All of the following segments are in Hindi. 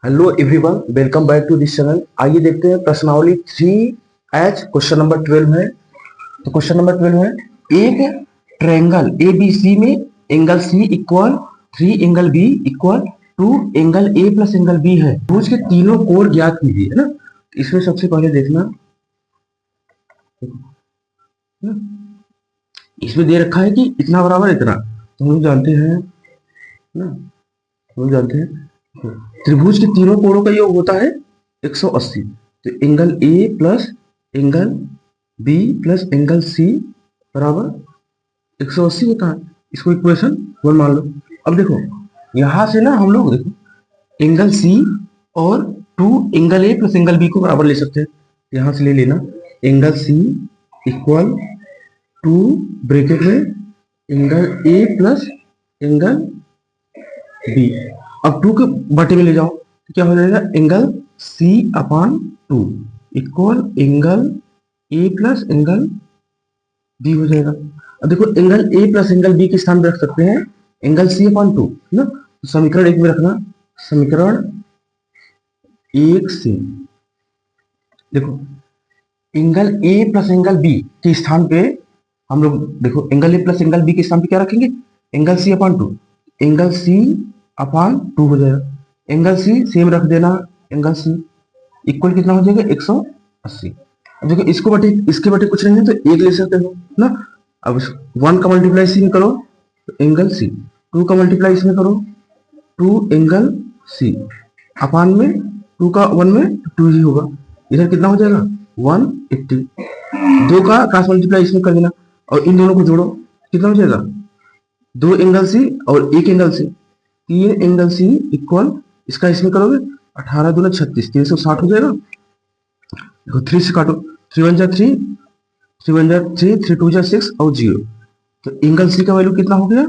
Hello everyone, welcome back to this channel. आइए देखते हैं प्रश्नावली 3H क्वेश्चन नंबर 12 है। तो क्वेश्चन नंबर 12 है, एक ट्रायंगल ए बी सी में angle C equal 3 angle B equal 2 angle A plus angle B है। त्रिभुज के तीनों कोण ज्ञात कीजिए, है ना। इसमें सबसे पहले देखना, इसमें दे रखा है कि इतना बराबर इतना, तो हम जानते हैं ना, हम जानते हैं त्रिभुज के तीनों कोणों का योग होता है 180। तो angle A plus angle B plus angle C बराबर 180 होता है। इसको इक्वेशन 1 मान लो। अब देखो यहां से ना हम लोग देखो एंगल सी और 2 angle A plus angle B को बराबर ले सकते हैं। यहां से ले लेना एंगल सी इक्वल 2 ब्रैकेट में angle A plus angle B. अब 2 के बटे में ले जाओ तो क्या हो जाएगा, angle C upon 2 equal angle A plus angle B हो जाएगा। अब देखो angle A plus angle B के स्थान पर रख सकते हैं एंगल सी अपान 2, है ना। तो समीकरण 1 में रखना, समीकरण 1 से देखो angle A plus angle B के स्थान पे हम लोग देखो angle A plus angle B के स्थान पे क्या रखेंगे, angle C upon 2, angle C upon 2 हो जाएगा। एंगल सी सेम रख देना, एंगल सी इक्वल कितना हो जाएगा 180। अब देखो इसको बटे इसके बटे कुछ नहीं है तो एक ले सकते हो ना। अब 1 का मल्टीप्लाई सी में करो तो एंगल सी, 2 का मल्टीप्लाई इसमें करो 2 एंगल सी अपान में 2 का 1 में 2 ही होगा। इधर कितना हो जाएगा 180। 2 का क्रॉस मल्टीप्लाई इसमें कर देना और इन दोनों को जोड़ो, कितना हो जाएगा 2 एंगल सी और 1 angle C, 3 angle C equal इसका इसमें करोगे 18 दूना 36, 360 हो जाएगा। देखो 3 से काटो, 3 1 जा 3, 3 1 जा 3, 3 2 जा 6 और 0। तो एंगल सी का वैल्यू कितना हो गया,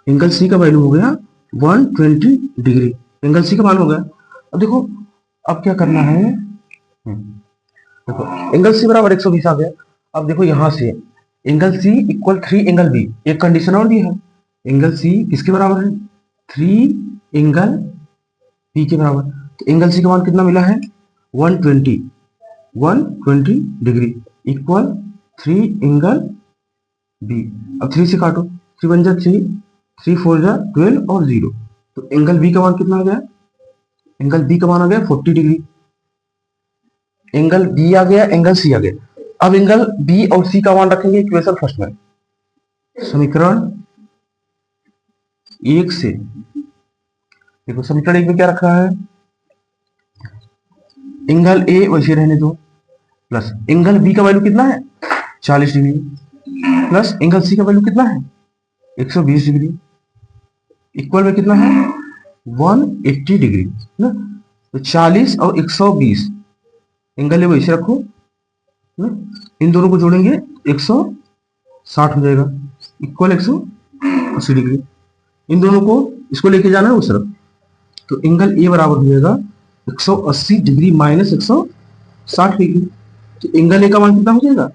एंगल सी का वैल्यू हो गया 120 डिग्री। एंगल सी का मान हो गया। अब देखो अब क्या करना है, देखो एंगल सी बराबर 120 आ गया। अब देखो यहां से angle C equal 3 angle B, एक कंडीशन और दी है, एंगल सी किसके बराबर है 3 एंगल बी के बराबर। तो एंगल सी का मान कितना मिला है 120 डिग्री इक्वल 3 एंगल बी। अब 3 से काटो, 3 1 जा 3, 3 4 जा 12 और 0। तो एंगल बी का मान कितना आ गया, एंगल बी का मान आ गया 40 डिग्री। एंगल बी आ गया, एंगल सी आ गया। अब एंगल बी और सी का मान रखेंगे इक्वेशन फर्स्ट में, समीकरण 1 से देखो समीकरण 1 में क्या रखा है, एंगल ए वैसे रहने दो प्लस एंगल बी का वैल्यू कितना है 40 डिग्री प्लस एंगल सी का वैल्यू कितना है 120 डिग्री इक्वल में कितना है 180 डिग्री ना। तो 40 और 120 एंगल ए वैसे रखो ना, इन दोनों को जोड़ेंगे 160 हो जाएगा इक्वल 180 डिग्री। इन दोनों को इसको लेके जाना है उस तरफ, तो एंगल ए बराबर हो जाएगा 180 डिग्री माइनस 160 डिग्री। तो एंगल ए का मान कितना हो जाएगा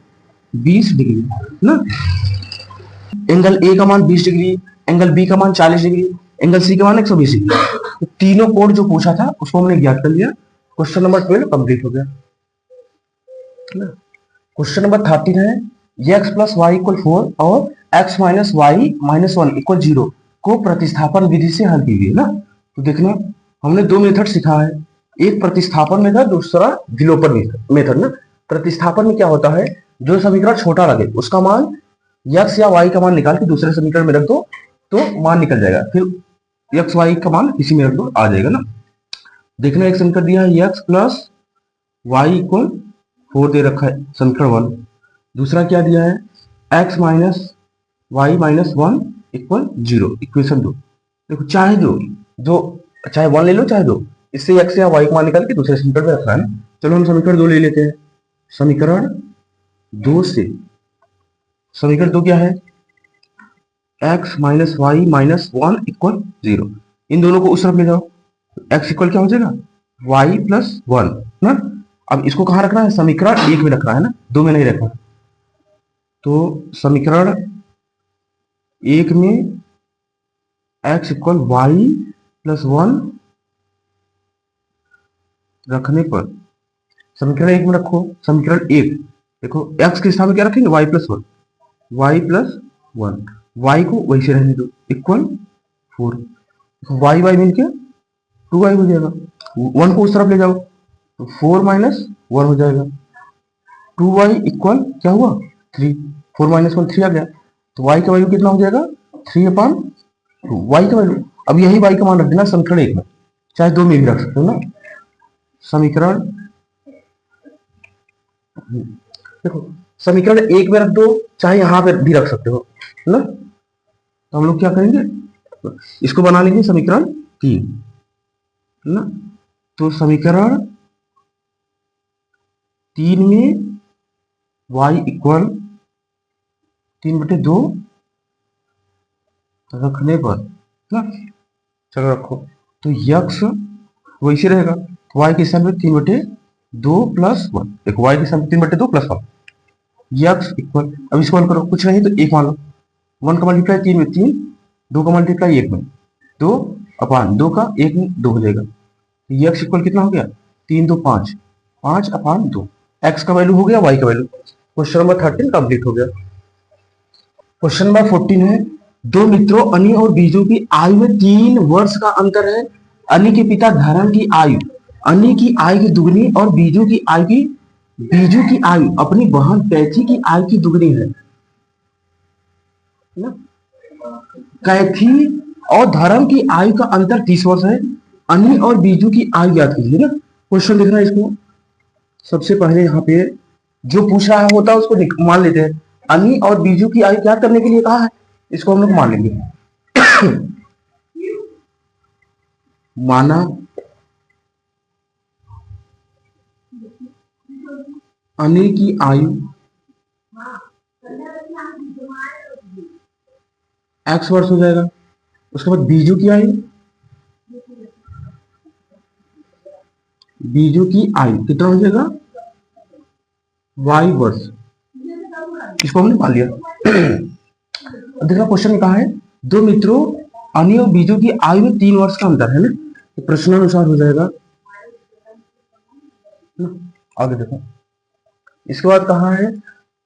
20 डिग्री ना। एंगल ए का मान 20 डिग्री, एंगल बी का मान 40 डिग्री, एंगल सी का मान 120 डिग्री। तो तीनों कोण जो पूछा था उसको हमने ज्ञात कर लिया। क्वेश्चन नंबर 12 कंप्लीट हो गया। क्वेश्चन नंबर 13 है, x प्लस वाई इक्वल 4 और x minus Y minus 1 equal 0 को प्रतिस्थापन विधि से हल कीजिए ना। तो देखना हमने दो मेथड सिखा है, एक प्रतिस्थापन मेथड, दूसरा विलोपन मेथड ना। प्रतिस्थापन में क्या होता है, जो समीकरण छोटा लगे उसका मान x या y का मान निकाल के दूसरे समीकरण में रख दो तो मान निकल जाएगा, फिर x y का मान इसी में रख दो आ जाएगा ना। देखना एक समीकरण दिया है x प्लस वाई इक्वल 4 दे रखा है समीकरण 1। दूसरा क्या दिया है x minus Y minus 1 equal 0 equation 2। देखो चाहे जो चाहे 1 ले लो चाहे 2, इससे x या y का मान निकाल के दूसरे समीकरण में रखना है ना। चलो हम समीकरण 2 ले लेते हैं। समीकरण 2 से समीकरण 2 क्या है, x minus Y minus 1 equal 0। इन दोनों को उस तरफ ले जाओ, x इक्वल क्या हो जाएगा y प्लस 1 ना। अब इसको कहाँ रखना है, समीकरण 1 में रखना है ना, 2 में नहीं रखना। तो समीकरण 1 में x इक्वल वाई प्लस 1 रखने पर, समीकरण 1 में रखो, समीकरण 1 देखो x के स्थान में क्या रखेंगे, y plus 1, y plus 1, y को वैसे रहने दो, इक्वल 4, वाई वाई मिलके 2y हो जाएगा, 1 को उस तरफ ले जाओ तो 4 माइनस 1 हो जाएगा, 2y इक्वल क्या हुआ 3, 4 माइनस 1 3 आ गया, तो y का वैल्यू कितना हो जाएगा 3/2, y का वैल्यू, अब यही y का मान रख देना समीकरण 1 में, चाहे 2 में भी रख सकते हो ना, समीकरण देखो समीकरण 1 में रख दो, चाहे यहां पे भी रख सकते हो ना, तो हम लोग क्या करेंगे, इसको बना लेंगे समीकरण 3 ना, तो समीकरण 3 में y इक्वल 3/2 रखने पर ना, चलो रखो, तो x वैसे रहेगा, y के स्थान पे 3/2 प्लस 1, देखो y के स्थान पे 3/2 प्लस 1, x इक्वल, अब इसको हल करो, कुछ नहीं तो 1 मान लो, 1 का मल्टीप्लाई 3 में 3, 2 का मल्टीप्लाई 1 में 2, अपान 2 का 1 में 2 हो जाएगा, x इक्वल कितना हो गया 3 2 5, 5/2, x का वैल्यू हो गया y का वैल्यू, क्वेश्चन नंबर 13 कंप्लीट हो गया। क्वेश्चन नंबर 14 है, दो मित्रों अनि और बीजू की आयु में 3 वर्ष का अंतर है, अनि के पिता धर्म की आयु, अनि की आयु की दुगनी और बीजू की आयु अपनी बहन कैथी की आयु की दुगनी है ना? कैथी और धर्म की आयु का अंतर 30 वर्ष है, अनि और बीजू की आयु याद कीजिए ना, क्वेश्चन लिखना है इसको, सबसे पहले यहाँ पे जो पूछ रहा होता है उसको मान लेते हैं, अनि और बीजू की आयु याद करने के लिए कहा है, इसको हम लोग मान लेंगे माना अनि की आयु x वर्ष हो जाएगा, उसके बाद बीजू की आयु कितना हो जाएगा y वर्ष, इसको हमने मान लिया। अब देखना क्वेश्चन में कहा है दो मित्रों अनि और बीजू की आयु में 3 वर्ष का अंतर है ना, तो प्रश्नानुसार हो जाएगा, आगे देखो, इसके बाद कहा है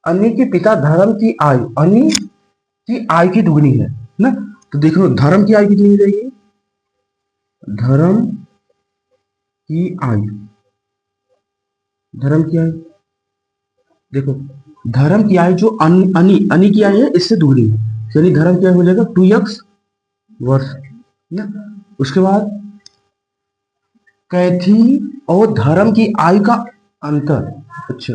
अनि के पिता धर्म की आयु, अनि की आयु की दुगनी है ना, तो देख लो धर्म की आयु कितनी हो जाएगी, धर्म की आयु देखो, धर्म की आयु जो अनि की आयु है इससे दुगनी है, यानी धर्म की आयु हो जाएगा 2x वर्ष ना, उसके बाद कैथी और धर्म की आयु का अंतर, अच्छा,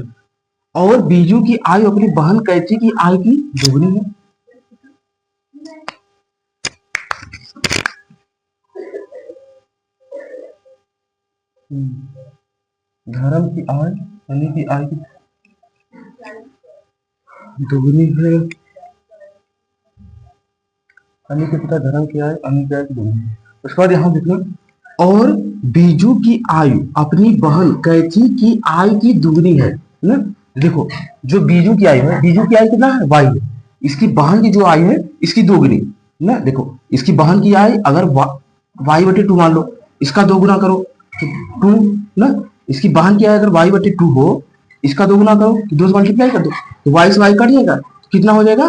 और बीजू की आयु अपनी बहन कैथी की आयु की दुगनी है, धर्म की आयु अनि की आयु की दुगनी है, अनि के पिता धर्म की आयु अनि की आयु की दुगनी है, उसके बाद यहां देखना, और बीजू की आयु अपनी बहन कैथी की आयु की दुगनी है ना, देखो जो बीजू की आयु है, बीजू की आयु कितना है y है, इसकी बहन की जो आयु है इसकी दोगुनी ना, देखो इसकी बहन की आयु अगर y/2 मान लो, इसका 2 गुना करो तो 2 ना, इसकी बहन की आयु अगर y/2 हो, इसका 2 गुना करो तो 2 से मल्टीप्लाई कर दो, तो y से y कट जाएगा, कितना हो जाएगा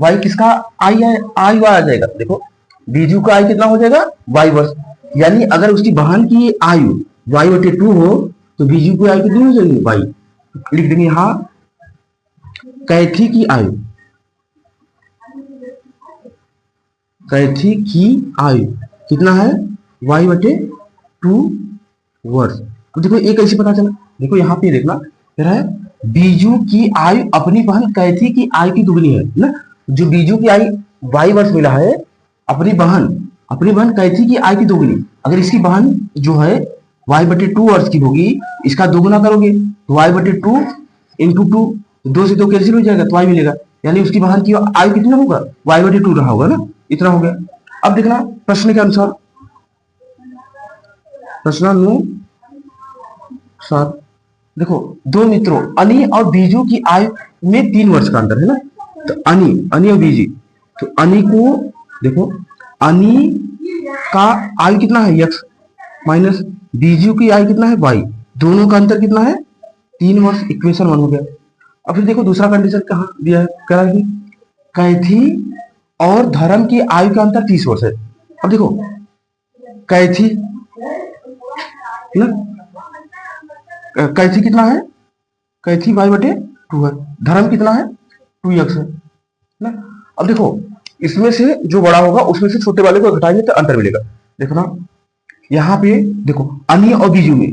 y किसका आई है, आई आ जाएगा, देखो बीजू का आयु कितना हो जाएगा y वर्ष, यानी अगर उसकी बहन की आयु y/2 हो तो बीजू की आयु कितनी हो जाएगी y, लिख देंगे यहां कैथी की आयु कितना है y/2 वर्ष, तो देखो एक कैसे पता चला, देखो यहाँ पे देखना फिर है बीजू की आयु अपनी बहन कैथी की आयु की दुगनी है ना, जो बीजू की आयु y वर्ष मिला है, अपनी बहन कैथी की आयु की दुगनी, अगर इसकी बहन जो है y/2 वर्ष की होगी, इसका दोगुना करोगे तो y/2 इंटू 2, 2 से 2 कैंसिल हो जाएगा तो y मिलेगा, यानी उसकी बहन की आयु कितना होगा y/2 रहा होगा ना, इतना हो गया। अब देखना प्रश्न के अनुसार, प्रश्नानुसार देखो दो मित्रों अनि और बीजू की आयु में 3 वर्ष का अंतर है ना, तो अनि और बीजी, तो अनि को देखो अनि का आई कितना है x माइनस बीजू की आई कितना है y, दोनों का अंतर कितना है 3 वर्ष, इक्वेशन 1 हो गया। अब फिर देखो दूसरा कंडीशन कहाँ दिया है, कह रहा है कि कैथी और धर्म की आयु का अंतर 30 वर्ष है। अब देखो कैथी ना, कैथी कितना है, कैथी y बटे 2 है, धर्म कितना है 2x है ना। अब देखो इसमें से जो बड़ा होगा उसमें से छोटे वाले को घटाएंगे तो अंतर मिलेगा। देखो ना यहाँ पे देखो अनि और बीजू में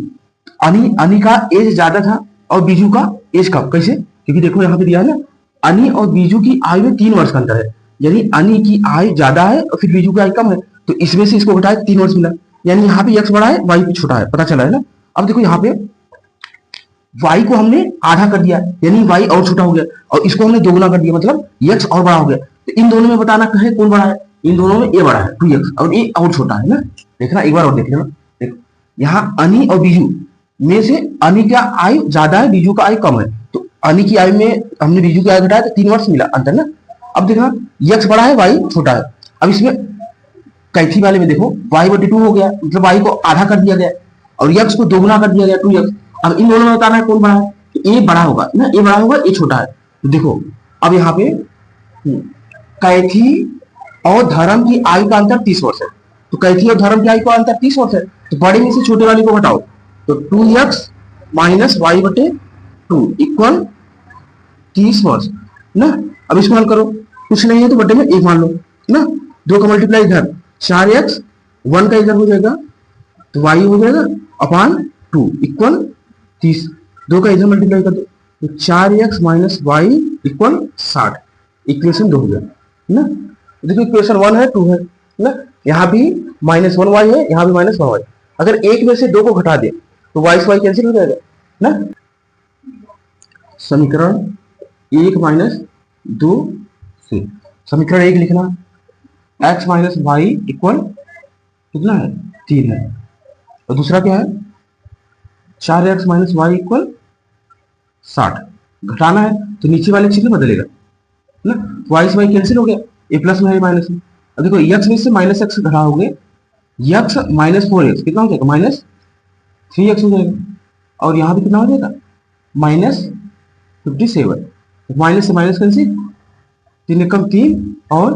अनि का एज ज्यादा था और बीजू का एज कम, कैसे, क्योंकि देखो यहाँ पे दिया है ना अनि और बीजू की आयु में 3 वर्ष का अंतर है, यानी अनि की आयु ज्यादा है और फिर बीजू की आयु कम है, तो इसमें से इसको घटाए 3 वर्ष मिला, यानी यहाँ पे x बड़ा है y पे छोटा है, पता चला है ना। अब देखो यहाँ पे y को हमने आधा कर दिया यानी y और छोटा हो गया, और इसको हमने दोगुना कर दिया मतलब x और बड़ा हो गया। तो इन दोनों में बताना है कौन बड़ा है, इन दोनों में a बड़ा है 2x और a और छोटा है ना। देखना एक बार और देख लेना, देखो यहाँ अनि और बीजू में से अनि का आयु ज्यादा है बीजू का आयु कम है, तो अनि की आयु में हमने बीजू की आयु घटाया तो 3 वर्ष मिला अंतर ना। अब देखना x बड़ा है y छोटा है, अब इसमें कैथी वाले में देखो y बटे 2 हो गया, मतलब y को आधा कर दिया गया और x को दोगुना कर दिया गया 2x। अब इन दोनों में बताना है कौन बड़ा है, तो a बड़ा होगा ना, a बड़ा होगा a छोटा है। तो देखो अब यहाँ पे कैथी और धर्म की आयु का अंतर 30 वर्ष है, तो कैथी और धर्म की आयु का अंतर 30 वर्ष है, तो बड़े में से छोटे वाले को घटाओ, तो 2x माइनस वाई बटे 2 इक्वल 30 वर्ष ना। अब इसको हल करो, कुछ नहीं है तो बटे में 1 मान लो ना, 2 का मल्टीप्लाई इधर 4x, 1 का इधर हो जाएगा तो y हो जाएगा अपान 2 इक्वल 30, 2 का इधर मल्टीप्लाई कर दो तो 4x minus Y equal 60, equation 2 हो गया ना। देखो इक्वेशन 1 है 2 है ना, यहाँ भी -1y है, यहाँ भी -1y। अगर एक में से 2 को घटा दे तो y से y कैंसिल हो जाएगा ना। समीकरण 1 माइनस 2 से समीकरण 1 लिखना, x माइनस वाई इक्वल कितना है 3 है, और दूसरा क्या है 4x माइनस वाई इक्वल 60, घटाना है तो नीचे वाले चिन्ह बदलेगा ना, y से y कैंसिल हो गया, a प्लस में है माइनस में। अब देखो x में से minus x घटाओगे x minus 4x कितना हो जाएगा माइनस 3x हो जाएगा, और यहाँ भी कितना हो जाएगा -57, माइनस से माइनस कैंसिल, 3 एकम 3 और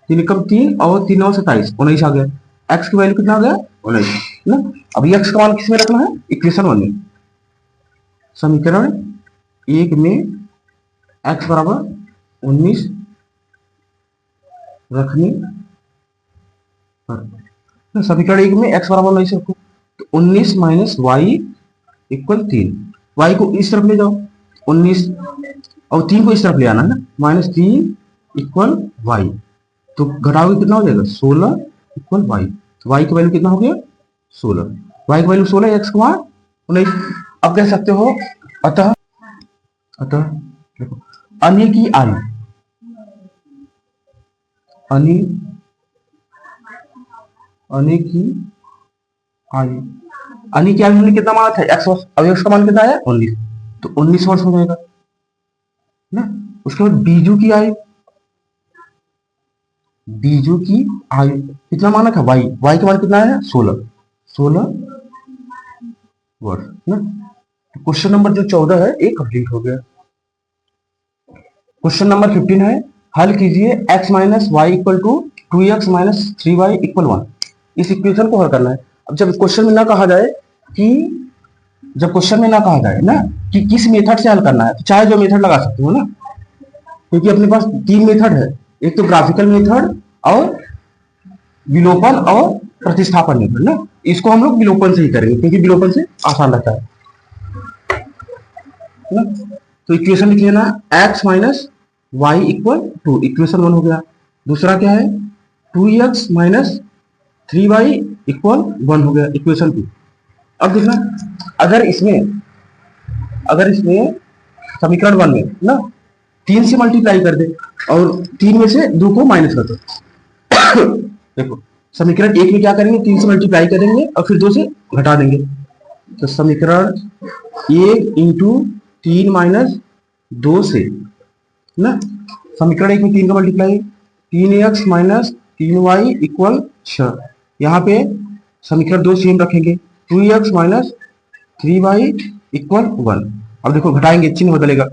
3 एकम 3 और 3 और 27, 19 आ गया। x की वैल्यू कितना आ गया 19 ना। अब x का मान किस में रखना है, इक्वेशन 1 में। समीकरण 1 में x बराबर 19 रखने पर, समीकरण 1 में x बराबर 19 रखो तो 19 माइनस वाई इक्वल 3, y को इस तरफ ले जाओ 19 और 3 को इस तरफ ले आना ना, -3 इक्वल वाई, तो घटाओगे कितना हो जाएगा 16 इक्वल वाई, तो वाई की वैल्यू कितना हो गया 16, वाई की वैल्यू 16, एक्स का मान 19। अब कह सकते हो अतः देखो अन्य की आयु, अन्य की आयु, अन्य की आयु हमने कितना माना था x वर्ष, अब x का मान कितना है 19, तो 19 वर्ष हो जाएगा ना। उसके बाद बीजू की आयु, बीजू की आयु कितना माना था y, y का मान कितना है 16 वर्ष ना। क्वेश्चन नंबर जो 14 है ये कंप्लीट हो गया। क्वेश्चन नंबर 15 है, हल कीजिए x minus Y equal to 2x minus 3y equal 1, इस इक्वेशन को हल करना है। अब जब क्वेश्चन में ना कहा जाए कि किस मेथड से हल करना है, तो चाहे जो मेथड लगा सकते हो ना, क्योंकि अपने पास 3 मेथड है, एक तो ग्राफिकल मेथड और विलोपन और प्रतिस्थापन मेथड ना, इसको हम लोग विलोपन से ही करेंगे क्योंकि विलोपन से आसान रहता है ना। तो इक्वेशन लिख लेना x minus Y equal 2, equation 1 हो गया। दूसरा क्या है 2x माइनस 3y इक्वल 1 हो गया, इक्वेशन 2। अब देखना अगर इसमें समीकरण 1 में ना 3 से मल्टीप्लाई कर दे और 3 में से 2 को माइनस कर दो देखो समीकरण 1 में क्या करेंगे 3 से मल्टीप्लाई करेंगे और फिर 2 से घटा देंगे, तो समीकरण 1 इंटू 3 माइनस 2 से ना, समीकरण 1 में 3 का multiply 3x minus 3y equal 6। यहाँ पे समीकरण 2 सेम रखेंगे, 2x माइनस 3y इक्वल 1। अब देखो घटाएंगे, चिन्ह बदलेगा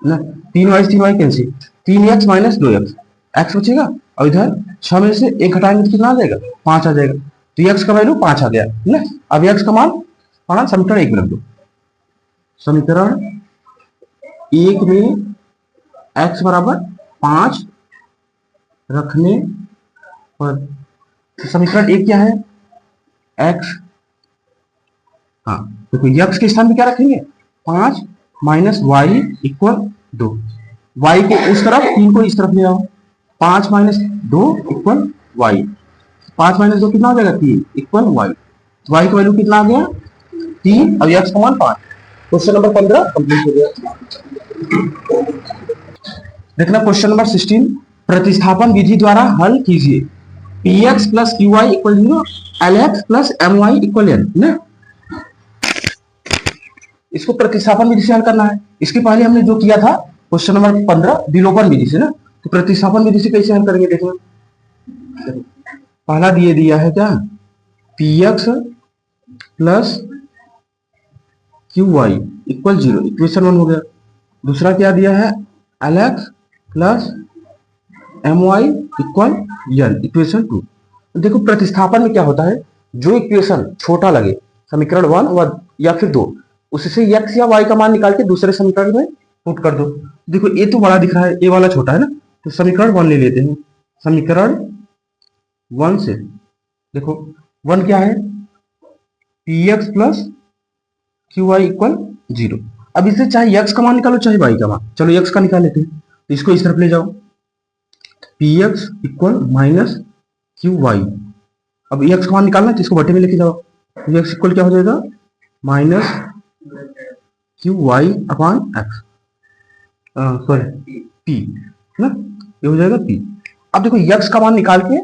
ना, 3y से 3y cancel, 3x minus 2x, x बचेगा और इधर 6 में से 1 घटाएंगे तो कितना आ जाएगा, 5 आ जाएगा। तो x का वैल्यू 5 आ गया ना। अब x का मान समीकरण 1 में रख दो। समीकरण 1 में x बराबर 5 रखने पर, तो समीकरण 1 क्या है, x, हाँ देखो x के स्थान पे क्या रखेंगे, 5 माइनस वाई इक्वल 2। y को उस तरफ, 3 को इस तरफ ले आओ, 5 माइनस 2 इक्वल वाई, 5 माइनस 2 कितना हो जाएगा, 3 इक्वल वाई। वाई का वैल्यू कितना आ गया, 3, अब x का मान 5। क्वेश्चन नंबर 15 कंप्लीट हो गया। देखना क्वेश्चन नंबर 16, प्रतिस्थापन विधि द्वारा हल कीजिए। px plus qy equal 0, lx plus my equal n ना। इसको प्रतिस्थापन विधि से हल करना है। इसके पहले हमने जो किया था क्वेश्चन नंबर 15 विलोपन विधि से ना, तो प्रतिस्थापन विधि से कैसे हल करेंगे देखो। पहला दिया है क्या, px plus qy equal 0, equation 1 हो गया। दूसरा क्या दिया है, lx plus my equal n, equation 2। देखो प्रतिस्थापन में क्या होता है, जो इक्वेशन छोटा लगे, समीकरण 1 या फिर 2, उससे x या y का मान निकाल के दूसरे समीकरण में पुट कर दो। देखो ये तो बड़ा दिख रहा है, ये वाला छोटा है ना, तो समीकरण 1 ले लेते हैं। समीकरण 1 से देखो 1 क्या है, px प्लस qy इक्वल 0। अब इससे चाहे x का मान निकालो चाहे y का मान, चलो x का निकाल लेते हैं, तो इसको इस तरफ ले जाओ, px इक्वल माइनस qy। अब x का मान निकालना है तो इसको बटे में लेके जाओ, तो x इक्वल क्या हो जाएगा, minus qy upon x, sorry p ना, ये हो जाएगा p। अब देखो x का मान निकाल के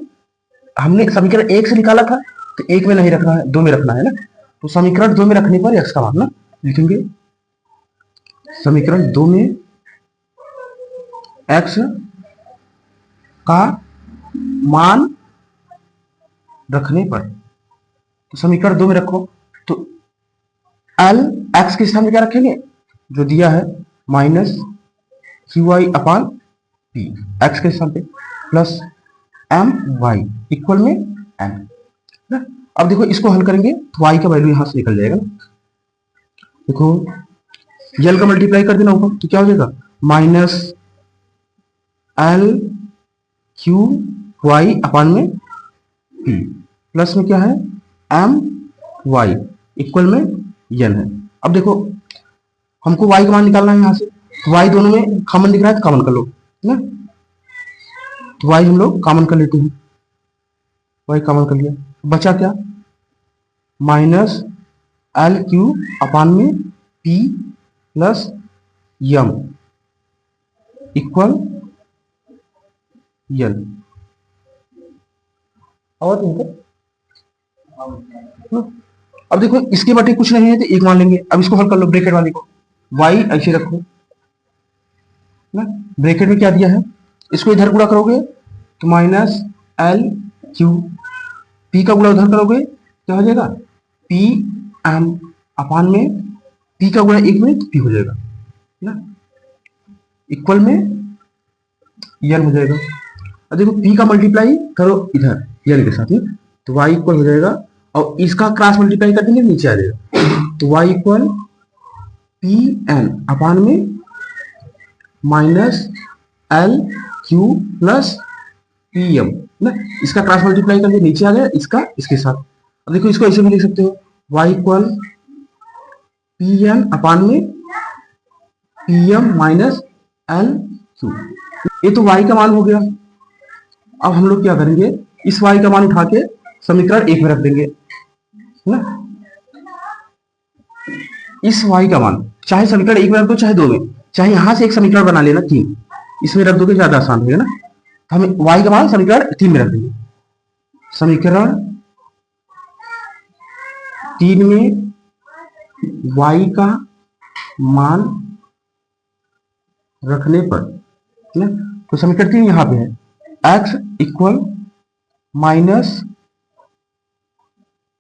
हमने समीकरण 1 से निकाला था, तो 1 में नहीं रखना है, 2 में रखना है ना। तो समीकरण 2 में रखने पर x का मान ना लिखेंगे, समीकरण 2 में x का मान रखने पर, तो समीकरण 2 में रखो, तो l x के स्थान में क्या रखेंगे, जो दिया है minus qy upon p, x के स्थान पे प्लस my इक्वल में n ना। अब देखो इसको हल करेंगे तो y का वैल्यू यहां से निकल जाएगा ना। देखो l का मल्टीप्लाई कर देना ऊपर, तो क्या हो जाएगा, minus l Q Y upon में p, प्लस में क्या है my इक्वल में n है। अब देखो हमको y का मान निकालना है, यहाँ से y दोनों में कॉमन दिख रहा है तो कॉमन कर लो ना, तो y हम लोग कॉमन कर लेते हैं, y कॉमन कर लिया, बचा क्या, माइनस एल क्यू अपॉन में p plus m equal n। और अब देखो इसके बटे कुछ नहीं है तो एक मान लेंगे। अब इसको हल कर लो, ब्रैकेट वाले को, y ऐसे रखो ना, ब्रैकेट में क्या दिया है, इसको इधर गुणा करोगे तो माइनस एल क्यू, पी का गुणा उधर करोगे क्या हो जाएगा, पी एम अपान में पी का गुणा 1 में तो पी हो जाएगा ना, इक्वल में एन हो जाएगा। अब देखो पी का मल्टीप्लाई करो इधर एन के साथ में, तो y इक्वल हो जाएगा, और इसका क्रॉस मल्टीप्लाई कर देंगे नीचे आ जाएगा, तो y equal P N upon में minus L Q plus P M ना, इसका क्रॉस मल्टीप्लाई करके नीचे आ गया, इसका इसके साथ। अब देखो इसको ऐसे भी लिख सकते हो, y equal P N upon में P M minus L Q. ये तो y का मान हो गया। अब हम लोग क्या करेंगे, इस y का मान उठा के समीकरण 1 में रख देंगे ना, इस y का मान चाहे समीकरण 1 में रख दो चाहे 2 में, चाहे यहां से एक समीकरण बना लेना 3, इसमें रख दोगे ज्यादा आसान होगा ना। तो हम y का मान समीकरण 3 में रख देंगे, समीकरण 3 में y का मान रखने पर ना, तो समीकरण 3 यहाँ पे है, x इक्वल माइनस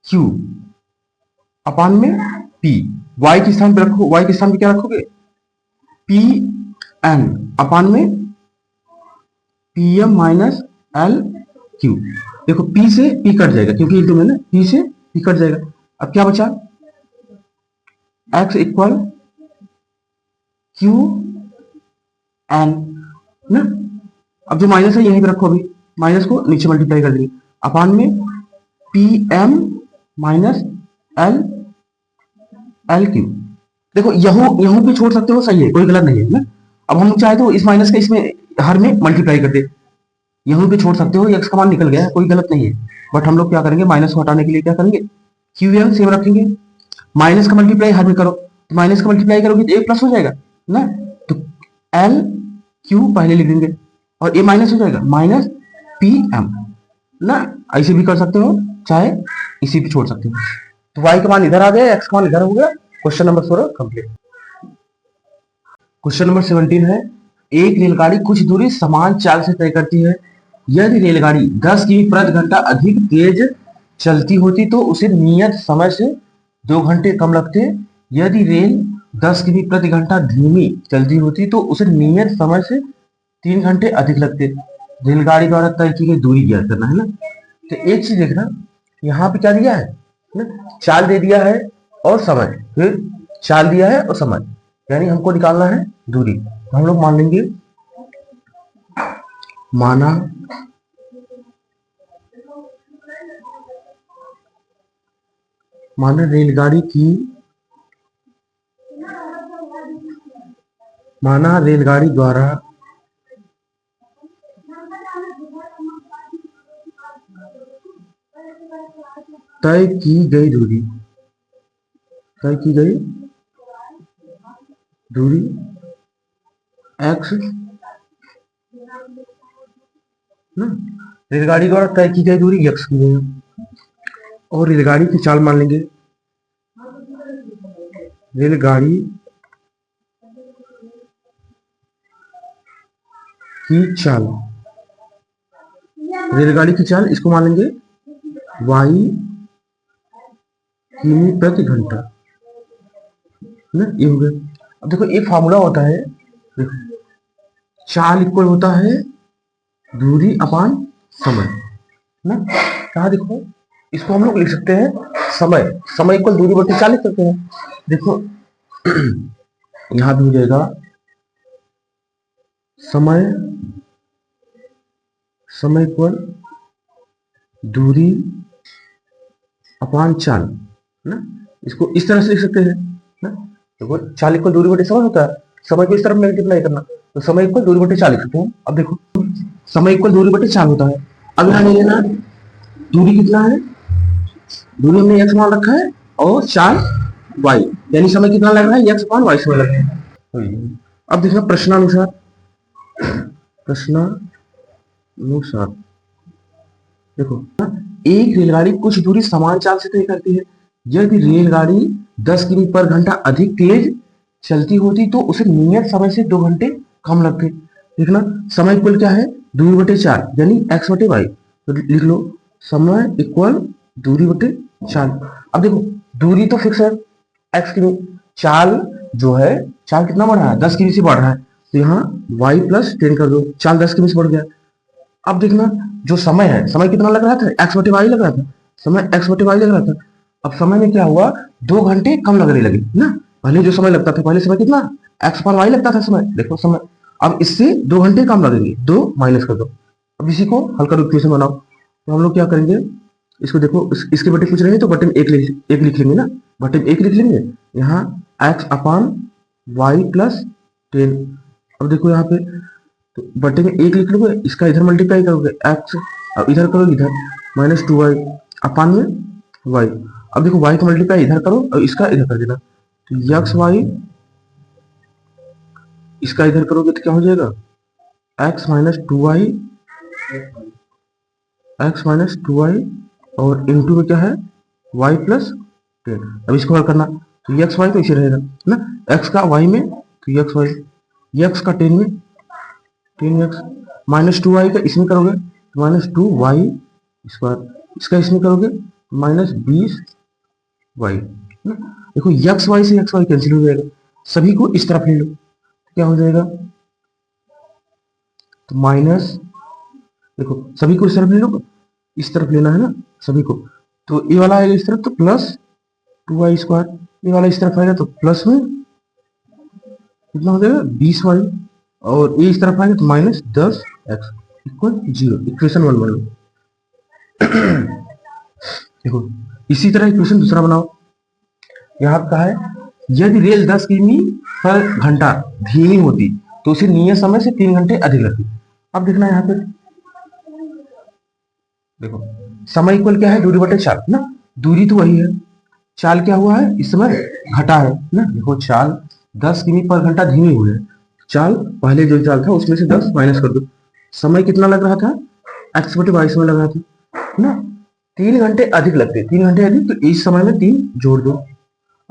क्यू अपान में पी। वाई के स्थान पे रखो, वाई के स्थान पे क्या रखोगे, पी एन अपान में P M minus L Q. देखो पी से पी कट जाएगा क्योंकि इंटू में ना, पी से पी कट जाएगा। अब क्या बचा, एक्स इक्वल क्यू एन ना। अब जो माइनस है यहीं पे रखो, अभी माइनस को नीचे मल्टीप्लाई कर देंगे अपान में P M minus L L Q. देखो यहूं पे छोड़ सकते हो, सही है, कोई गलत नहीं है ना। अब हम चाहे तो इस माइनस का इसमें हर में मल्टीप्लाई कर दे, यहूं पे छोड़ सकते हो, एक्स का मान निकल गया है, कोई गलत नहीं है। बट हम लोग क्या करेंगे, माइनस को हटाने के लिए क्या करेंगे, क्यू एम सेम रखेंगे। माइनस का मल्टीप्लाई हर में करो, तो माइनस का मल्टीप्लाई करोगे तो ए प्लस हो जाएगा ना, तो एल क्यू पहले लिख देंगे और ए माइनस हो जाएगा, माइनस पी एम ना। ऐसे भी कर सकते हो, चाहे इसी पे छोड़ सकते हो। तो y का मान इधर आ गया, x का मान इधर हो गया। Question number 16 complete. Question number 17 है, एक रेलगाड़ी कुछ दूरी समान चाल से तय करती है। यदि रेलगाड़ी 10 किमी प्रति घंटा अधिक तेज चलती होती तो उसे नियत समय से 2 घंटे कम लगते। यदि रेल 10 किमी प्रति घंटा धीमी चलती होती तो उसे नियत समय से 3 घंटे अधिक लगते। रेलगाड़ी द्वारा तय की गई दूरी ज्ञात करना है ना। तो एक चीज देखना, यहाँ पे क्या दिया है ना, चाल दे दिया है और समय, फिर चाल दिया है और समय, यानी हमको निकालना है दूरी। तो हम लोग मान लेंगे, माना रेलगाड़ी द्वारा तय की गई दूरी x ना, रेलगाड़ी द्वारा तय की गई दूरी x की है और रेलगाड़ी की चाल मान लेंगे, रेलगाड़ी की चाल इसको मान लेंगे y किमी प्रति घंटा ना, ये हो गया। अब देखो एक फार्मूला होता है, देखो चाल इक्वल होता है दूरी अपान समय ना। कहा देखो, इसको हम लोग लिख सकते हैं समय इक्वल दूरी बटे चाल लिख सकते हैं। देखो यहां भी हो जाएगा समय इक्वल दूरी अपान चाल ना। इसको इस तरह से लिख सकते हैं ना। देखो चाल इक्वल दूरी बटे समय होता है, समय को इस तरफ मल्टीप्लाई करना, तो समय इक्वल दूरी बटे चाल लिख सकते हैं। अब देखो समय इक्वल दूरी बटे चाल होता है। अब यहाँ ले लेना दूरी कितना है, दूरी हमने x मान रखा है और चाल y, यानी समय कितना लग रहा है, x अपान y समय लग रहा है। अब देखना प्रश्नानुसार देखो, एक रेलगाड़ी कुछ दूरी समान चाल से तय करती है। यदि रेलगाड़ी 10 किमी पर घंटा अधिक तेज चलती होती तो उसे नियत समय से 2 घंटे कम लगते। देखना समय इक्वल क्या है, दूरी बटे चाल, यानी x बटे वाई। तो लिख लो समय इक्वल दूरी बटे चाल। अब देखो दूरी तो फिक्स है x किमी, चाल जो है, चाल कितना बढ़ रहा है, 10 किमी से बढ़ रहा है, तो यहाँ y प्लस 10 कर दो, चाल 10 किमी से बढ़ गया। अब देखना जो समय है, समय कितना लग रहा था, x बटे वाई लग रहा था, समय x बटे वाई लग रहा था। अब समय में क्या हुआ, 2 घंटे कम लगने लगे ना। पहले जो समय लगता था, पहले समय कितना x पर y लगता था समय, देखो समय, अब इससे 2 घंटे कम लगेंगे, 2 माइनस कर दो। अब इसी को हल करो, इक्वेशन बनाओ। तो हम लोग क्या करेंगे, इसको देखो इसके बटे पूछ रहे हैं तो बटे में एक लिख लेंगे ना, बटे में 1 लिख लेंगे, यहाँ x अपान वाई प्लस 10। अब देखो यहाँ पे तो बटे में 1 लिख लोगे, इसका इधर मल्टीप्लाई करोगे x, अब इधर करो इधर माइनस 2y अपान में y। अब देखो y का मल्टीप्लाई इधर करो और इसका इधर कर देना, तो x y, इसका इधर करोगे तो क्या हो जाएगा, x माइनस 2y और इनटू में क्या है y प्लस 10। अब इसको हल करना, तो x y तो इसे रहेगा ना, x का y में तो x y, x का 10 में 10x माइनस 2y का इसमें करोगे -2y स्क्वायर, इसका इसमें करोगे -20y ना। देखो एक्स वाई से एक्स वाई कैंसिल हो जाएगा, सभी को इस तरफ ले लो, क्या हो जाएगा, तो माइनस, देखो सभी को इस तरफ ले लो, इस तरफ लेना है ना सभी को, तो ये वाला आएगा इस तरफ तो +2y स्क्वायर, ये वाला इस तरफ आएगा तो प्लस में कितना हो जाएगा 20y, और ये इस तरफ आएगा तो -10x इक्वल 0। इक्वेशन 1 बन लो। देखो इसी तरह इक्वेशन दूसरा बनाओ। यहाँ कहा है यदि रेल 10 किमी पर घंटा धीमी होती तो उसे नियत समय से 3 घंटे अधिक लगती। अब देखना यहाँ पे, देखो समय इक्वल क्या है, दूरी बटे चाल ना, दूरी तो वही है, चाल क्या हुआ है इस समय घटा है ना। देखो चाल 10 किमी पर घंटा धीमी हुई है, चाल पहले जो चाल था उसमें से 10 माइनस कर दो, समय कितना लग रहा था, x बटे वाई समय लग रहा था ना, 3 घंटे अधिक लगते, 3 घंटे अधिक, तो इस समय में 3 जोड़ दो।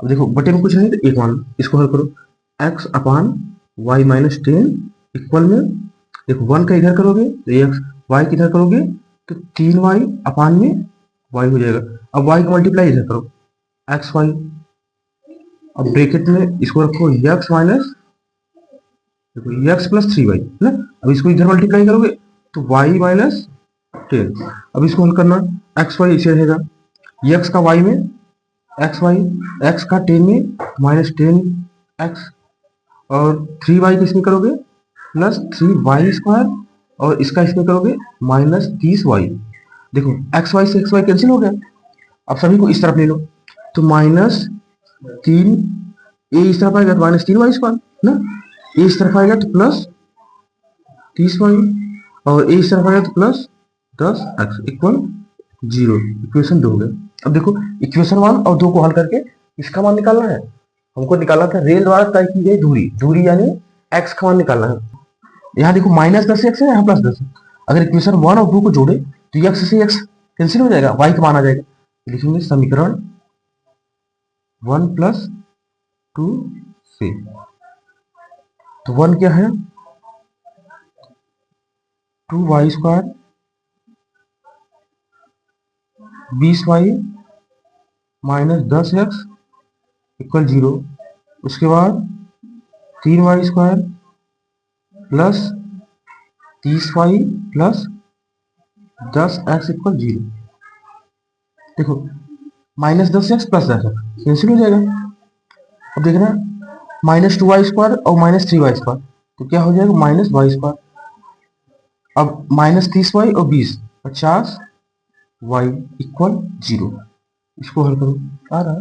अब देखो बटे में कुछ नहीं तो 1 मान लो, इसको हल करो, x upon y minus 10 equal में, देखो 1 का इधर करोगे तो x, y की इधर करोगे तो 3y अपान में y हो जाएगा। अब y का मल्टीप्लाई इधर करो एक्स वाई, अब ब्रैकेट में इसको रखो x माइनस, देखो x प्लस 3y ना, अब इसको इधर मल्टीप्लाई करोगे तो y माइनस 10। अब इसको हल करना, एक्स वाई इसे रहेगा, x का y में एक्स वाई, एक्स का 10 में -10x, और 3y को इसमें करोगे +3y स्क्वायर, और इसका इसमें करोगे -30y। देखो एक्स वाई से एक्स वाई कैंसिल हो गया, अब सभी को इस तरफ ले लो, तो -3, ये इस तरफ आएगा तो -3y स्क्वायर ना, ये इस तरफ आएगा तो +30y, और ये इस तरफ आएगा तो +10x इक्वल 0। इक्वेशन 2 हो गया। अब देखो इक्वेशन 1 और 2 को हल करके इसका मान निकालना है, हमको निकालना था रेल द्वारा तय की गई दूरी, दूरी यानी x का मान निकालना है। यहाँ देखो -10x है, यहाँ +10 है, अगर इक्वेशन 1 और 2 को जोड़े तो x से x कैंसिल हो जाएगा, y का मान आ जाएगा, लिखेंगे समीकरण 1 + 2 से, तो 1 क्या है 2y square 20y minus 10x equal 0, उसके बाद 3y square plus 30y plus 10x equal 0। देखो -10x प्लस 10x कैंसिल हो जाएगा। अब देखना -2y स्क्वायर और -3y स्क्वायर, तो क्या हो जाएगा -y स्क्वायर। अब -30y और 20 50y इक्वल 0, इसको हल करो, आ रहा है।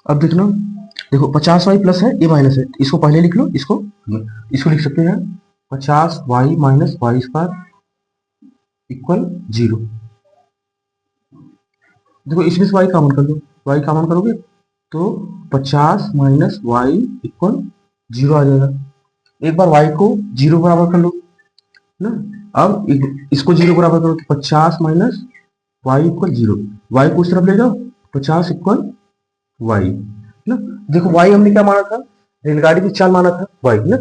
अब देखना, देखो 50y प्लस है, ये माइनस है, इसको पहले लिख लो, इसको लिख सकते हैं 50y minus Y square equal 0। देखो इसमें से y कॉमन कर दो, y कॉमन करोगे तो 50 माइनस वाई इक्वल 0 आ जाएगा। एक बार y को 0 बराबर कर लो ना, अब इसको 0 बराबर करो तो 50 माइनस वाई इक्वल 0, y को उस तरफ ले जाओ 50 इक्वल y ना। देखो y हमने क्या माना था, रेलगाड़ी की चाल माना था y ना,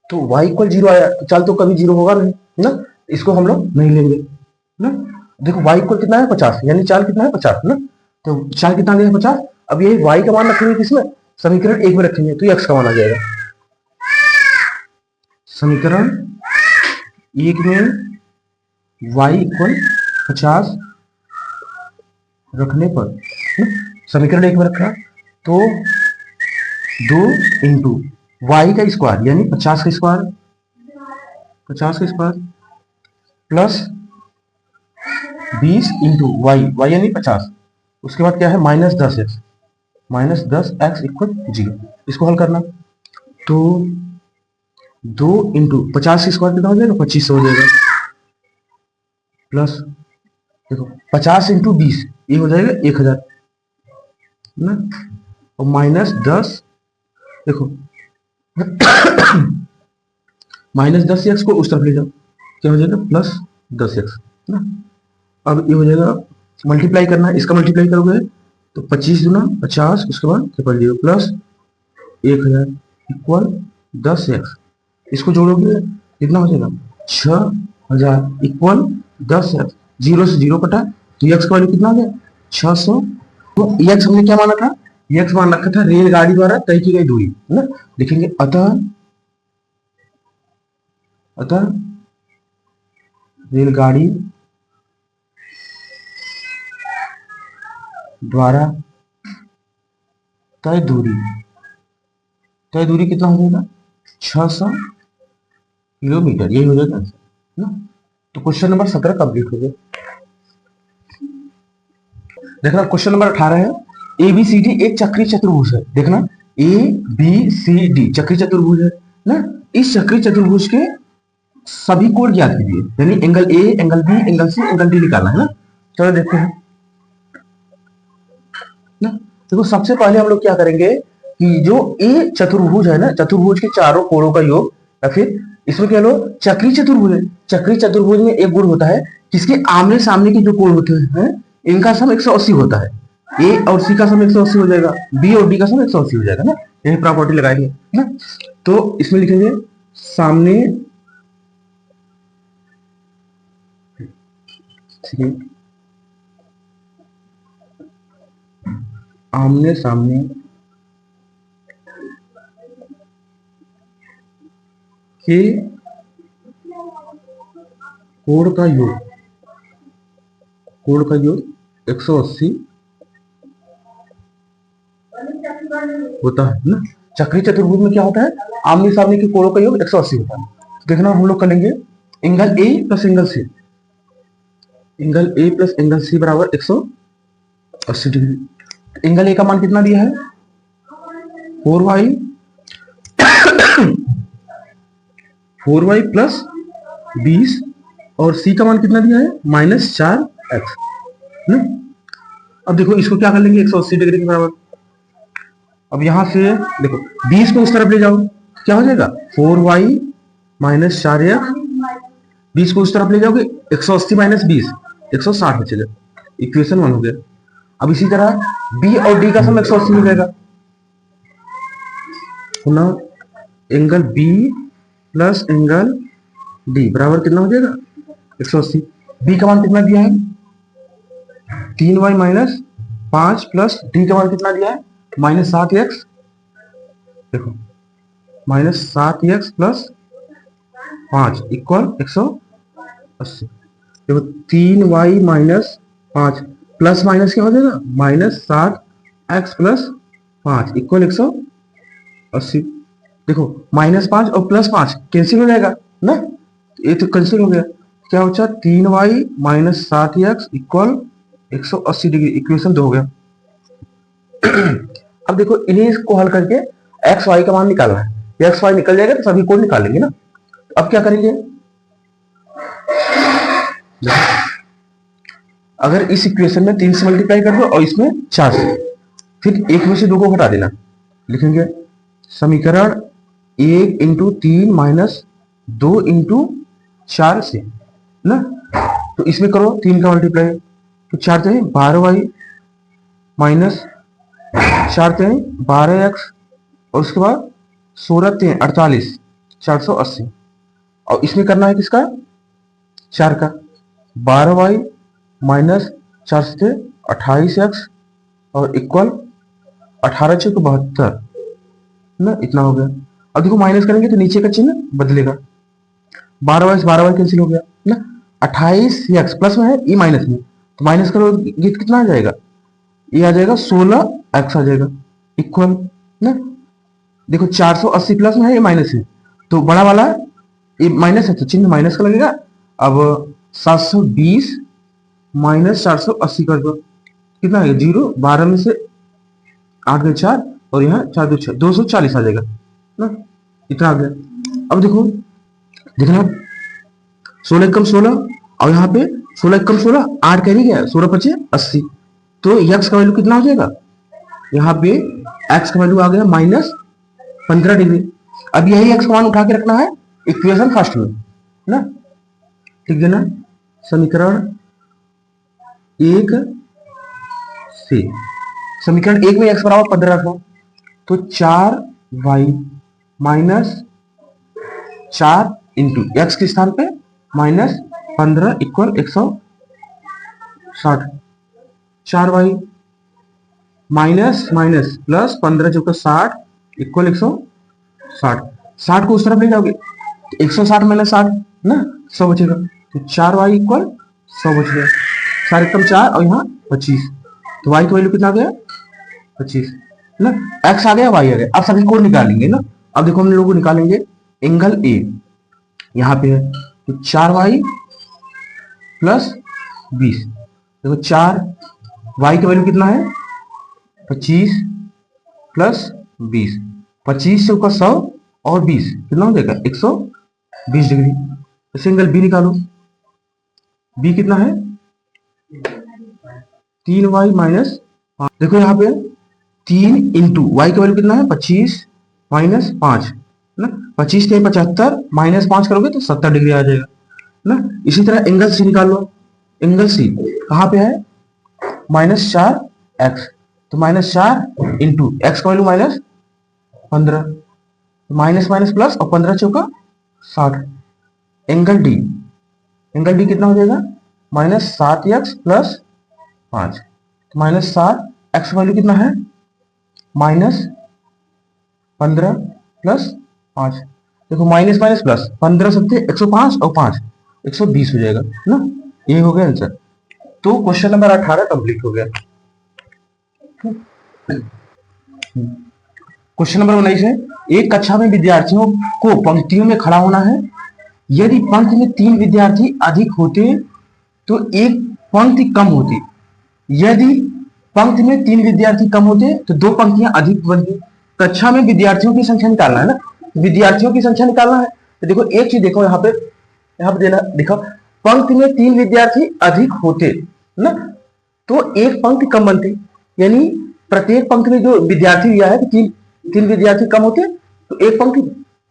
तो y इक्वल 0 आया, तो चाल तो कभी 0 होगा नहीं ना, इसको हम लोग नहीं लेंगे ना। देखो y इक्वल कितना है 50, यानी चाल कितना है 50 ना, तो चाल कितना लिया 50। अब ये y का मान रखेंगे किसमें, समीकरण 1 में रखेंगे, तो x का मान आ जाएगा। समीकरण 1 में y इक्वल 50 रखने पर, समीकरण 1 में रखा तो 2 इंटू वाई का स्क्वायर यानी 50 का स्क्वायर, 50 का square plus 20 into Y, Y यानी 50, उसके बाद क्या है -10x, -10x इक्वल 0। इसको हल करना तो 2 इंटू 50 का स्क्वायर कितना हो जाएगा 2500 हो जाएगा, प्लस देखो 50 इंटू 20 ये हो जाएगा 1000 ना, और -10, देखो -10x को उस तरफ ले जाओ, क्या हो जाएगा +10x ना। अब ये हो जाएगा, मल्टीप्लाई करना है, इसका मल्टीप्लाई करोगे तो 25 दूना 50, उसके बाद 000 प्लस 1000 इक्वल 10x। इसको जोड़ोगे कितना हो जाएगा 6000 इक्वल 10x। 0 से 0 कटा तो x का वैल्यू कितना आ गया 600। तो x हमने क्या माना था, x मान रखा था रेलगाड़ी द्वारा तय की गई दूरी है ना। लिखेंगे अतः रेलगाड़ी द्वारा तय दूरी कितना हो जाएगा 600 किलोमीटर, यही हो जाएगा ना। तो क्वेश्चन नंबर 17 कंप्लीट हो गया। देखना क्वेश्चन नंबर 18 है, ABCD एक चक्रीय चतुर्भुज है। देखना ABCD चक्रीय चतुर्भुज है ना। इस चक्रीय चतुर्भुज के सभी कोण ज्ञात कीजिए, यानी angle A, angle B, angle C, angle D निकालना है ना। चलो देखते हैं ना। देखो सबसे पहले हम लोग क्या करेंगे कि जो A चतुर्भुज है ना, चतुर्भुज के चारों कोणों का योग, या फिर इसमें कह लो चक्रीय चतुर्भुज है। चक्रीय चतुर्भुज में एक गुण होता है किसके आमने सामने के जो कोण होते हैं इनका सम 180 होता है। A और C का सम 180 हो जाएगा, B और D का सम 180 हो जाएगा ना। यही प्रॉपर्टी लगाएंगे ना। तो इसमें लिखेंगे सामने आमने सामने के कोण का योग 180 होता है ना। चक्रीय चतुर्भुज में क्या होता है, आमने सामने के कोणों का योग 180 होता है। देखना हम लोग कर लेंगे angle A plus angle C, angle A plus angle C बराबर 180 डिग्री। एंगल A का मान कितना दिया है 4y प्लस 20 और C का मान कितना दिया है -4x ना। अब देखो इसको क्या कर लेंगे 180 डिग्री के बराबर। अब यहां से देखो 20 को उस तरफ ले जाओ, क्या हो जाएगा 4y माइनस 4x। 20 को उस तरफ ले जाओगे 180 माइनस 20 160 में चले, इक्वेशन 1 हो गया। अब इसी तरह B और D का सम 180 हो जाएगा। Angle B plus angle D बराबर कितना हो जाएगा 180। B का मान कितना दिया है 3y माइनस 5 प्लस D का मान कितना दिया है -7x। देखो -7x प्लस 5 इक्वल 180। देखो 3y माइनस 5 प्लस माइनस क्या हो जाएगा -7x प्लस 5 इक्वल 180। देखो -5 और +5 कैंसिल हो जाएगा ना, ये तो कैंसिल हो गया। क्या बचा 3y minus 7x equal 180 degree, equation 2 हो गया। अब देखो इन्हीं को हल करके एक्स वाई का मान निकालना है। एक्स वाई निकल जाएगा तो सभी कोण निकाल लेंगे ना। अब क्या करेंगे, अगर इस इक्वेशन में 3 से मल्टीप्लाई कर दो और इसमें 4 से, फिर 1 में से 2 को हटा देना। लिखेंगे समीकरण 1 × 3 माइनस 2 × 4 से ना। तो इसमें करो 3 का मल्टीप्लाई, तो 4 से 12y माइनस 4 से 12x और उसके बाद 16 से 48 480। और इसमें करना है किसका 4 का 12y माइनस 4 से 28x और इक्वल 18 6 को 72 ना, इतना हो गया। अब देखो माइनस करेंगे तो नीचे का चिन्ह बदलेगा, 12y से 12y कैंसिल हो गया ना। 28x प्लस में है ये माइनस में, तो माइनस करोगे ये कितना आ जाएगा, ये आ जाएगा 16x आ जाएगा इक्वल ना। देखो 480 प्लस में है ये माइनस है, तो बड़ा वाला ये माइनस है तो चिन्ह माइनस का लगेगा। अब 720 माइनस 480 कर दो, कितना है 0, 12 में से 8 गए 4 और यहाँ 4 2 6 240 आ जाएगा ना, इतना आ गया। अब देखो देखना 16 कम 16 और यहाँ पे 16 कम 16 8 कैरी गया 16 पचे 80, तो x का वैल्यू कितना हो जाएगा, यहाँ पे x का वैल्यू आ गया -15 डिग्री। अब यही x का मान उठा के रखना है इक्वेशन फर्स्ट में ना, ठीक है ना। समीकरण 1 से समीकरण एक में x बराबर 15 रखो, तो 4y माइनस 4 इंटू एक्स के स्थान पे minus 15 equal 160। 4y minus minus plus 15 जो 60 इक्वल 160। 60 को उस तरफ ले जाओगे तो 160 माइनस 60 ना 100 बचेगा, तो 4y इक्वल 100 बच गया। 4 एकदम 4 और यहाँ 25, तो y की वैल्यू कितना आ गया 25 ना। x आ गया y आ गया। अब सभी को निकालेंगे ना। अब देखो हम लोग निकालेंगे एंगल ए, यहाँ पे है तो 4y प्लस 20। देखो 4y की वैल्यू कितना है 25 प्लस 20, 25 से ऊपर 100 और 20 कितना हो जाएगा 120 डिग्री। तो एंगल बी निकालो, बी कितना है 3y माइनस। देखो यहाँ पे 3 इंटू वाई की वैल्यू कितना है 25 माइनस 5 ना, 25 के 75 माइनस 5 करोगे तो 70 डिग्री आ जाएगा ना। इसी तरह एंगल सी निकाल लो, एंगल सी कहाँ पे है -4x, तो -4 इंटू एक्स का वैल्यू -15, माइनस माइनस प्लस और 15 चौका 60। एंगल डी, एंगल डी कितना हो जाएगा -7x प्लस 5, तो -7 एक्स वैल्यू कितना है -15 प्लस 5। देखो माइनस माइनस प्लस 15 सत्ते 105 और 5 120 हो जाएगा ना। ये हो गया आंसर। तो क्वेश्चन नंबर 18 कंप्लीट हो गया। क्वेश्चन नंबर 19 है, एक कक्षा में विद्यार्थियों को पंक्तियों में खड़ा होना है। यदि पंक्ति में 3 विद्यार्थी अधिक होते तो एक पंक्ति कम होती। यदि पंक्ति में 3 विद्यार्थी कम होते तो 2 पंक्तियां अधिक बनती। कक्षा में विद्यार्थियों की संख्या निकालना है ना, विद्यार्थियों की संख्या निकालना है। तो देखो एक चीज देखो यहाँ पे देना, देखो पंक्ति में 3 विद्यार्थी अधिक होते ना तो एक पंक्ति कम बनती, यानी प्रत्येक पंक्ति में जो विद्यार्थी दिया है कि 3 विद्यार्थी कम होते तो एक पंक्ति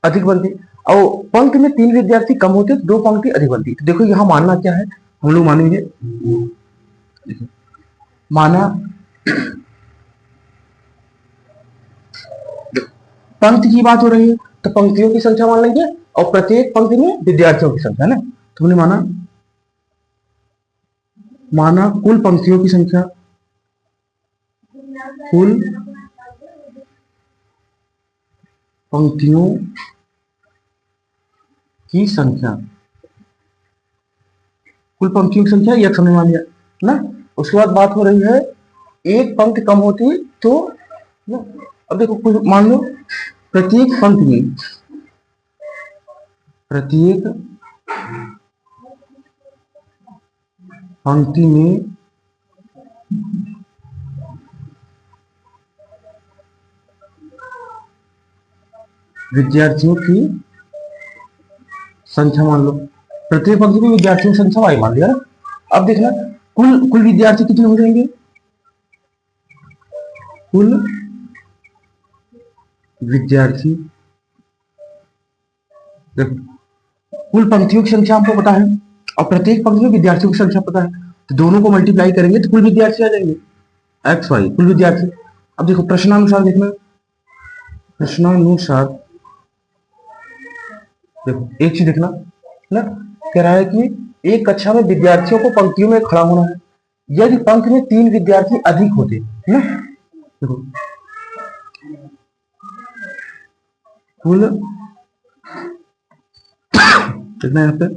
अधिक बनती, और पंक्ति में 3 विद्यार्थी कम होते तो 2 पंक्ति अधिक बनती। तो देखो यहाँ मानना क्या है, हम लोग मानेंगे, माना पंक्ति की बात हो रही है तो पंक्तियों की संख्या मान लेंगे और प्रत्येक पंक्ति में विद्यार्थियों की संख्या ना, तो हमने माना कुल पंक्तियों की संख्या, कुल पंक्तियों की संख्या, कुल पंक्तियों की संख्या यह हमने मान लिया ना। उसके बाद बात हो रही है एक पंक्ति कम होती तो ना, अब देखो कुछ मान लो प्रत्येक पंक्ति में विद्यार्थियों की संख्या मान लो, प्रत्येक पंक्ति में विद्यार्थियों की संख्या वाई मान लिया ना। अब देखना कुल विद्यार्थी कितने हो जाएंगे, कुल विद्यार्थी, कुल पंक्तियों की संख्या हमको पता है और प्रत्येक पंक्ति में विद्यार्थियों की संख्या पता है, तो दोनों को मल्टीप्लाई करेंगे तो कुल विद्यार्थी आ जाएंगे एक्स वाई, कुल विद्यार्थी। अब देखो प्रश्नानुसार देखना, प्रश्नानुसार देखो एक चीज देखना ना, कह रहा है कि एक कक्षा में विद्यार्थियों को पंक्तियों में खड़ा होना है। यदि पंक्ति में 3 विद्यार्थी अधिक होते ना, देखो कुल कितना यहाँ पे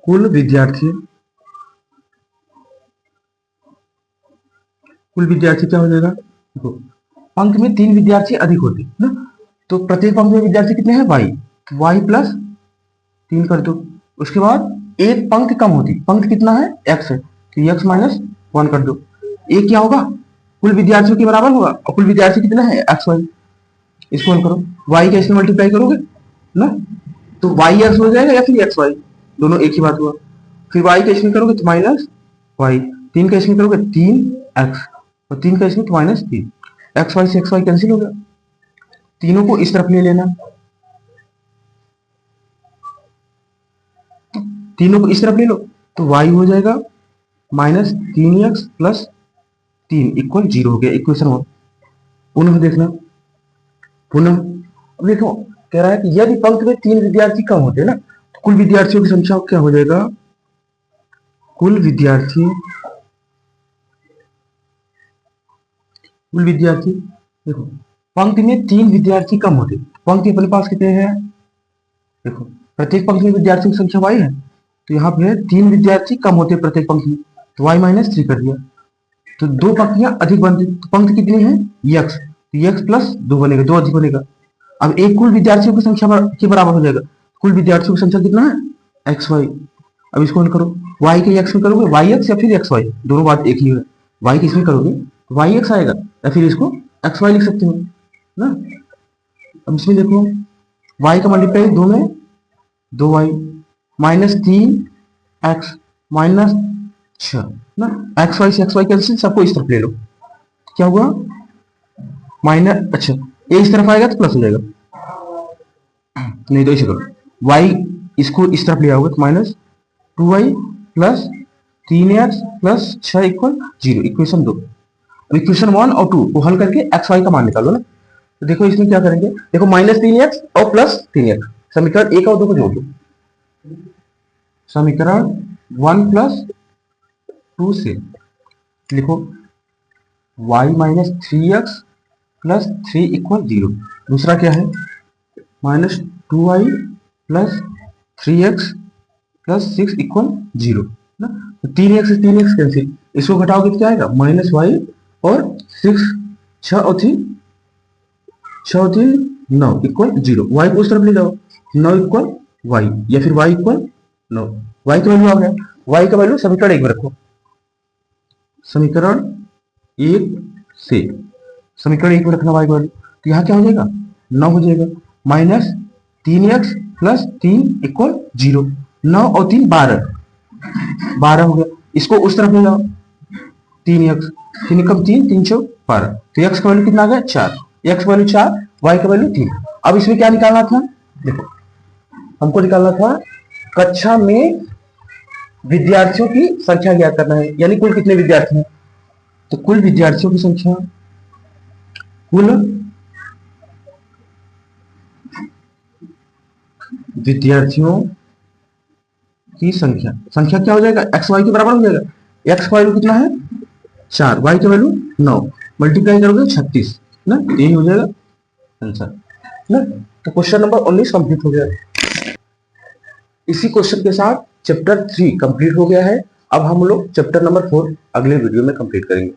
कुल विद्यार्थी क्या हो जाएगा, देखो पंक्ति में 3 विद्यार्थी अधिक होते ना, तो प्रत्येक पंक्ति में विद्यार्थी कितने हैं वाई प्लस 3 कर दो। उसके बाद एक पंक्ति कम होती, पंक्ति कितना है एक्स है तो एक्स माइनस 1 कर दो। एक क्या होगा कुल विद्यार्थियों के बराबर होगा और कुल विद्यार्थी कितना है एक्स वाई, इसको हल करो, वाई का इसमें मल्टीप्लाई करोगे ना तो वाई एक्स हो जाएगा या फिर एक्स वाई, दोनों एक ही बात हुआ। फिर वाई का इसमें करोगे तो माइनस वाई, 3 का इसमें करोगे 3 एक्स और 3 का इसमें तो -3, एक्स वाई से एक्स वाई कैंसिल हो गया। तीनों को इस तरफ ले लेना, तीनों को इस तरफ ले लो तो y हो जाएगा -3x प्लस 3 इक्वल 0 हो गया इक्वेशन 1। पुनः देखना, पुनः अब देखो कह रहा है कि यदि पंक्ति में 3 विद्यार्थी कम होते हैं ना, तो कुल विद्यार्थियों की संख्या क्या हो जाएगा, कुल विद्यार्थी देखो पंक्ति में 3 विद्यार्थी कम होते, पंक्ति अपने पास कितने हैं, देखो प्रत्येक पंक्ति में विद्यार्थियों की संख्या y है, तो यहाँ पे 3 विद्यार्थी कम होते प्रत्येक पंक्ति में, तो y-3 कर दिया, तो 2 पंक्तियां अधिक बनती, तो पंक्ति कितनी है x, तो x प्लस 2 बनेगा, 2 अधिक बनेगा। अब एक कुल विद्यार्थियों की संख्या के बराबर हो जाएगा, कुल विद्यार्थियों की संख्या कितना है xy। अब इसको हल करो, y के x में करोगे yx या फिर xy, दोनों बात एक ही है, y किसमें करोगे yx आएगा या फिर इसको xy लिख सकते हो ना। अब इसमें देखो y का मल्टीप्लाई 2 में 2y -3x -6 ना, xy से xy कैंसिल, सबको इस तरफ ले लो, क्या हुआ माइनस, अच्छा ये इस तरफ आएगा तो प्लस हो जाएगा, नहीं तो इसे करो y इसको इस तरफ ले आओगे तो -2y plus 3x plus 6 equal 0, equation 2। अब इक्वेशन 1 और 2 को हल करके xy का मान निकालो ना, तो देखो इसमें क्या करेंगे, देखो -3x और प्लस 3x, समीकरण 1 और 2 को जोड़ दो, समीकरण 1 प्लस 2 से लिखो y -3x प्लस 3 इक्वल 0, दूसरा क्या है -2y plus 3x plus 6 equal 0 ना, तो 3x से 3x कैंसिल, इसको घटाओगे तो क्या आएगा -y और 6, 6 और 3 9 इक्वल 0, y को उस तरफ ले जाओ 9 इक्वल y या फिर y इक्वल 9, y का वैल्यू आ गया, y का वैल्यू समीकरण 1 में रखो, समीकरण 1 से समीकरण 1 में रखना y का वैल्यू, तो यहाँ क्या हो जाएगा 9 हो जाएगा, -3x प्लस 3 इक्वल 0, 9 और 3 12 हो गया, इसको उस तरफ ले जाओ 3x, 3 कम 3 3 4 12, तो x का वैल्यू कितना आ गया 4, x का वैल्यू 4 y का वैल्यू 3। अब इसमें क्या निकालना था, देखो हमको निकालना था कक्षा में विद्यार्थियों की संख्या ज्ञात करना है, यानी कुल कितने विद्यार्थी हैं, तो कुल विद्यार्थियों की संख्या, कुल विद्यार्थियों की संख्या, संख्या क्या हो जाएगा एक्स वाई के बराबर हो जाएगा, एक्स का वैल्यू कितना है 4, वाई का वैल्यू 9, मल्टीप्लाई करोगे 36 ना, यही हो जाएगा आंसर ना। तो क्वेश्चन नंबर 19 कंप्लीट हो गया। इसी क्वेश्चन के साथ चैप्टर 3 कंप्लीट हो गया है। अब हम लोग चैप्टर नंबर 4 अगले वीडियो में कंप्लीट करेंगे।